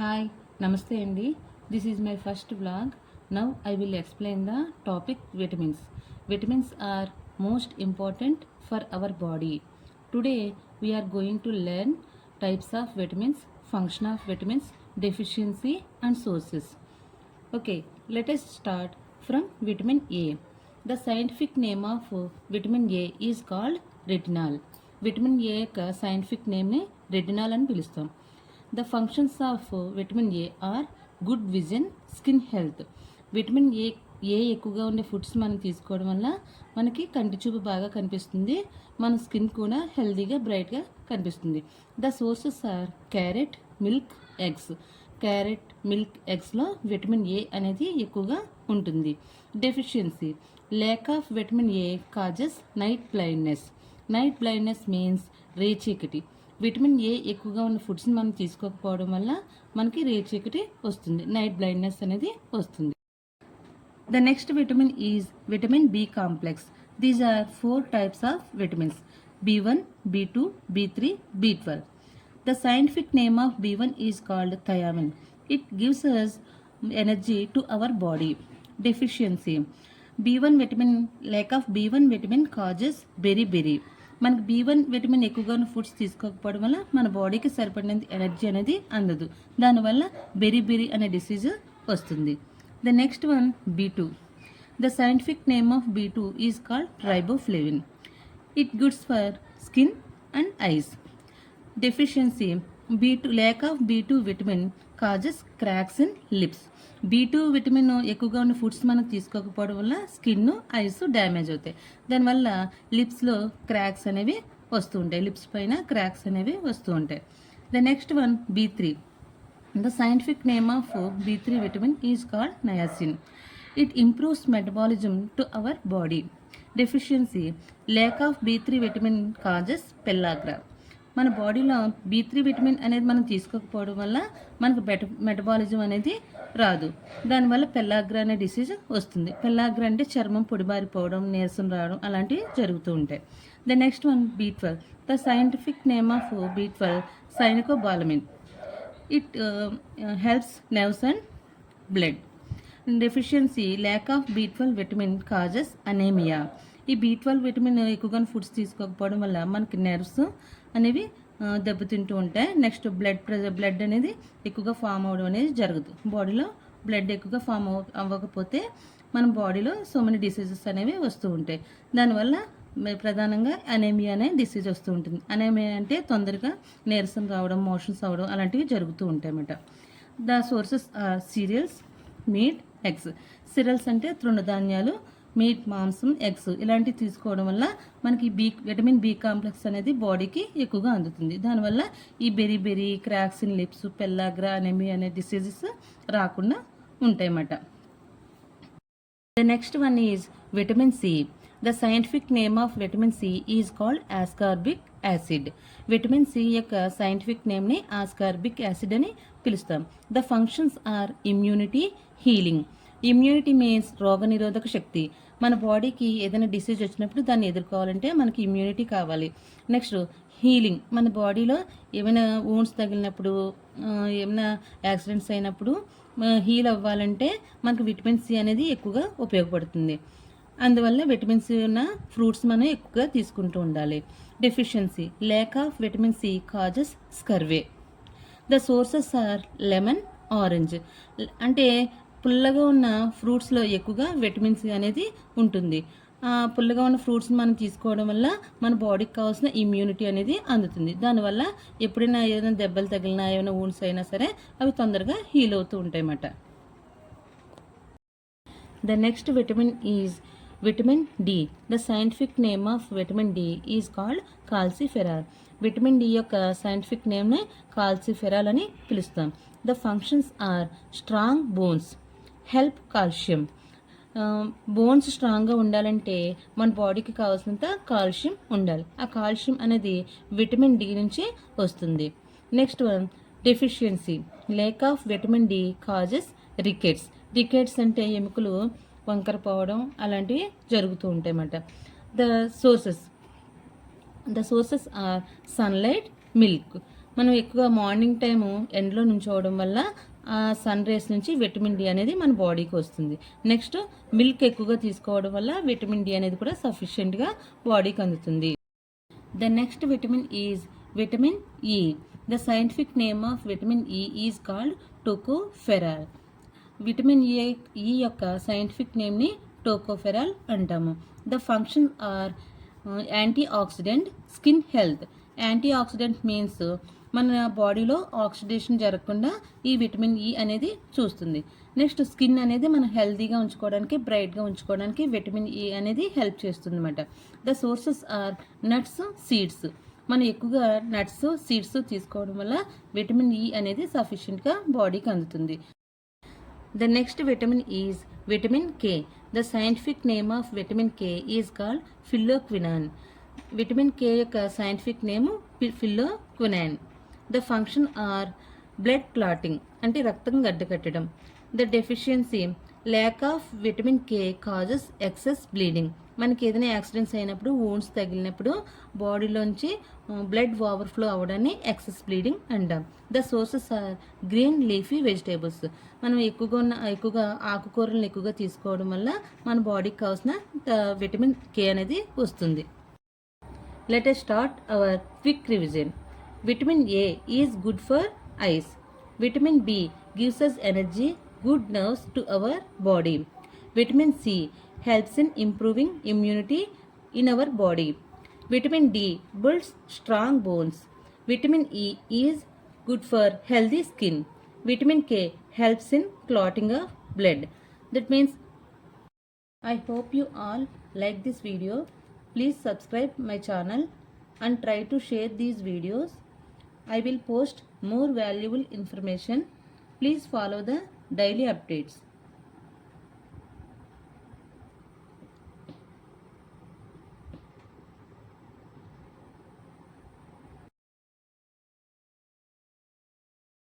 Hi, Namaste Andy. This is my first vlog. Now I will explain the topic vitamins. Vitamins are most important for our body. Today we are going to learn types of vitamins, function of vitamins, deficiency and sources. Okay, let us start from vitamin A. The scientific name of vitamin A is called retinol. Vitamin A యొక్క scientific నేమ్ని retinol అని పిలుస్తాం. The functions of vitamin A are good vision, skin health. Vitamin A ఎక్కువగా ఉండే foods మనం తీసుకోవడం వల్ల మనకి కంటి చూపు బాగా కనిపిస్తుంది, మన స్కిన్ కూడా హెల్తీగా బ్రైట్గా కనిపిస్తుంది. The sources are carrot, milk, eggs. Carrot, milk, ఎగ్స్లో విటమిన్ ఏ అనేది ఎక్కువగా ఉంటుంది. Deficiency, lack of vitamin A causes night blindness. Night blindness means రేచీకటి. విటమిన్ ఏ ఎక్కువగా ఉన్న ఫుడ్స్ని మనం తీసుకోకపోవడం వల్ల మనకి రేచీకటి వస్తుంది, నైట్ బ్లైండ్నెస్ అనేది వస్తుంది. The next vitamin is vitamin B complex. These are 4 types of vitamins: B1, B2, B3, B12. The scientific name of B1 is called thiamine. It gives us energy to our body. Deficiency, B1 vitamin, lack of B1 vitamin causes beriberi. మనకు B1 vitamin ఎక్కువగా ఉన్న foods తీసుకోకపోవడం వల్ల మన బాడీకి సరిపడినంత energy అనేది అందదు, దానివల్ల బెరిబెరి అనే డిసీజ్ వస్తుంది. The next one B2. The scientific name of B2 is called riboflavin. It goods for skin and ice. Deficiency, B2, lack of B2 vitamin causes cracks in lips. B2 vitamin ఎక్కువగా ఉన్న foods మనం తీసుకోకపోవడం వల్ల skin, ice damage అవుతాయి, దానివల్ల లిప్స్లో cracks అనేవి వస్తూ ఉంటాయి, లిప్స్ పైన క్రాక్స్ అనేవి వస్తూ ఉంటాయి. The next one B3. The scientific name of B3 vitamin is called niacin. It improves metabolism to our body. Deficiency, lack of B3 vitamin causes pellagra. మన బాడీలో B3 విటమిన్ అనేది మనం తీసుకోకపోవడం వల్ల మనకు మెటబాలిజం అనేది రాదు, దానివల్ల పెల్లాగ్రా అనే డిసీజ్ వస్తుంది. పెల్లాగ్రా అంటే చర్మం పొడిబారిపోవడం, నీరసం రావడం అలాంటివి జరుగుతూ ఉంటాయి. The next one B12. The scientific name of B12 cyanocobalamin. It helps nerves and blood. Deficiency, lack of B12 vitamin causes anaemia. ఈ B12 విటమిన్ ఎక్కువగా ఫుడ్స్ తీసుకోకపోవడం వల్ల మనకి నెర్వ్స్ అనేవి దెబ్బతింటూ ఉంటాయి. నెక్స్ట్ బ్లడ్ అనేది ఎక్కువగా ఫామ్ అవ్వడం అనేది జరుగుతుంది. బాడీలో బ్లడ్ ఎక్కువగా ఫామ్ అవ్వకపోతే మన బాడీలో సో మెనీ డిసీజెస్ అనేవి వస్తూ ఉంటాయి, దానివల్ల ప్రధానంగా అనేమియా అనే డిసీజ్ వస్తూ ఉంటుంది. అనేమియా అంటే తొందరగా నీరసం రావడం, మోషన్స్ అవ్వడం అలాంటివి జరుగుతూ ఉంటాయి అన్నమాట. The sources are cereals, meat, eggs. Cereals అంటే తృణధాన్యాలు, మీట్, మాంసం, ఎగ్స్ ఇలాంటివి తీసుకోవడం వల్ల మనకి విటమిన్ బి కాంప్లెక్స్ అనేది బాడీకి ఎక్కువగా అందుతుంది, దానివల్ల ఈ బెరీ cracks in lips, pellagra, anaemia అనే డిసీజెస్ రాకుండా ఉంటాయన్నమాట. The next one is vitamin C. The scientific name of vitamin C is called ascorbic acid. Vitamin C యొక్క సైంటిఫిక్ నేమ్ని ఆస్కార్బిక్ యాసిడ్ అని పిలుస్తాం. The functions are immunity, healing. Immunity means రోగనిరోధక శక్తి. మన బాడీకి ఏదైనా డిసీజ్ వచ్చినప్పుడు దాన్ని ఎదుర్కోవాలంటే మనకి ఇమ్యూనిటీ కావాలి. నెక్స్ట్ హీలింగ్, మన బాడీలో ఏమైనా వూండ్స్ తగిలినప్పుడు, ఏమైనా యాక్సిడెంట్స్ అయినప్పుడు హీల్ అవ్వాలంటే మనకు విటమిన్ సి అనేది ఎక్కువగా ఉపయోగపడుతుంది, అందువల్ల విటమిన్ సి ఉన్న ఫ్రూట్స్ మనం ఎక్కువగా తీసుకుంటూ ఉండాలి. Deficiency, lack of vitamin C causes scurvy. The sources are lemon, orange. అంటే పుల్లగా ఉన్న ఫ్రూట్స్లో ఎక్కువగా విటమిన్ సి అనేది ఉంటుంది. పుల్లగా ఉన్న ఫ్రూట్స్ని మనం తీసుకోవడం వల్ల మన బాడీకి కావాల్సిన ఇమ్యూనిటీ అనేది అందుతుంది, దానివల్ల ఎప్పుడైనా ఏదైనా దెబ్బలు తగిలినా, ఏమైనా వూండ్స్ అయినా సరే అవి తొందరగా హీల్ అవుతూ ఉంటాయి అన్నమాట. The next vitamin is vitamin D. The scientific name of vitamin D is called calciferol. Vitamin D యొక్క సైంటిఫిక్ నేమ్ని కాల్సిఫెరాల్ అని పిలుస్తాం. The functions are strong bones, help calcium. Bones స్ట్రాంగ్గా ఉండాలంటే మన బాడీకి కావాల్సినంత కాల్షియం ఉండాలి, ఆ కాల్షియం అనేది విటమిన్ డి నుంచి వస్తుంది. Next one deficiency, lack of vitamin D causes rickets. Rickets అంటే ఎముకలు వంకర పోవడం అలాంటివి జరుగుతూ ఉంటాయి అన్నమాట. The sources are sunlight, milk. మనం ఎక్కువ మార్నింగ్ టైము ఎండలో నుంచోవడం వల్ల ఆ సన్ రేస్ నుంచి విటమిన్ డి అనేది మన బాడీకి వస్తుంది. నెక్స్ట్ మిల్క్ ఎక్కువగా తీసుకోవడం వల్ల విటమిన్ డి అనేది కూడా సఫిషియెంట్గా బాడీకి అందుతుంది. The next vitamin is vitamin E. The scientific name of vitamin E is called tocopherol. Vitamin E యొక్క సైంటిఫిక్ నేమ్ని టోకోఫెరాల్ అంటాము. The function are anti oxidant, skin health. Anti oxidant means మన బాడీలో oxidation జరగకుండా ఈ విటమిన్ ఈ అనేది చూస్తుంది. Next skin అనేది మనం హెల్తీగా ఉంచుకోవడానికి, బ్రైట్గా ఉంచుకోవడానికి విటమిన్ ఈ అనేది హెల్ప్ చేస్తుంది అన్నమాట. The sources are nuts, seeds. మనం ఎక్కువగా నట్స్, సీడ్స్ తీసుకోవడం వల్ల విటమిన్ ఈ అనేది సఫిషియెంట్గా బాడీకి అందుతుంది. The next vitamin is vitamin K. The scientific name of vitamin K is called phylloquinone. Vitamin K యొక్క scientific name phylloquinone. The function are blood clotting, అంటే రక్తం గడ్డకట్టడం. The deficiency, lack of vitamin K causes excess bleeding. మనకి ఏదైనా accidents అయినప్పుడు, wounds తగిలినప్పుడు బాడీలోంచి blood overflow అవ్వడాన్ని ఎక్సెస్ బ్లీడింగ్ అంటాం. The sources are green leafy vegetables. మనం ఎక్కువగా ఆకుకూరలను ఎక్కువగా తీసుకోవడం వల్ల మన బాడీకి కావాల్సిన విటమిన్ కే అనేది వస్తుంది. Let us start our quick revision. Vitamin A is good for eyes. Vitamin B gives us energy, good nerves to our body. Vitamin C helps in improving immunity in our body. Vitamin D builds strong bones. Vitamin E is good for healthy skin. Vitamin K helps in clotting of blood. That means I hope you all like this video. Please subscribe my channel and try to share these videos. I will post more valuable information. Please follow the daily updates.